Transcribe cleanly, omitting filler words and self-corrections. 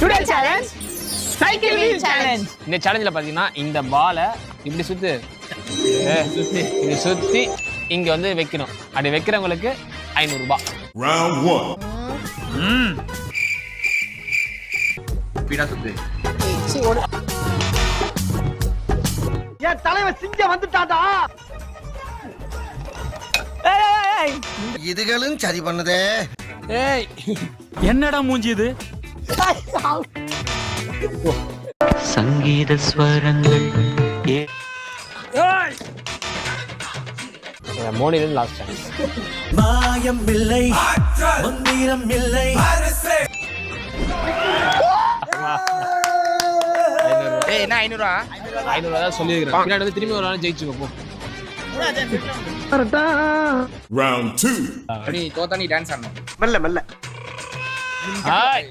Today challenge cycle wheel challenge. இந்த சேலஞ்சில் பார்த்தீங்கன்னா இந்த பாலை இப்படி இப்படி சுற்றி இங்கே வந்து வைக்கணும். அப்படி வைக்கிறவங்களுக்கு 500 ரூபாய். Round 1. ஸ்பீடா சுத்து. என் தலைவன் சிங்கம் வந்துட்டாடா. இதுகளும் சரி பண்ணுதே. ஏய் என்னடா மூஞ்சி இது? சங்கீத ஸ்வரங்கள் மோனிலிருந்து லாஸ்ட் சான்ஸ். மாயம் இல்லை, மந்திரம் இல்லை. ஏய் என்ன 500 ரூபா? 500 ரூபா தான் சொல்லியிருக்கிறேன். பின்னாடி வந்து திரும்பி ஒரு நாள் ஜெயிச்சுக்கோ போ. Round 2. நீ தோத்தா நீ டான்ஸ் ஆடணும். மெல்ல மெல்ல. ஹாய்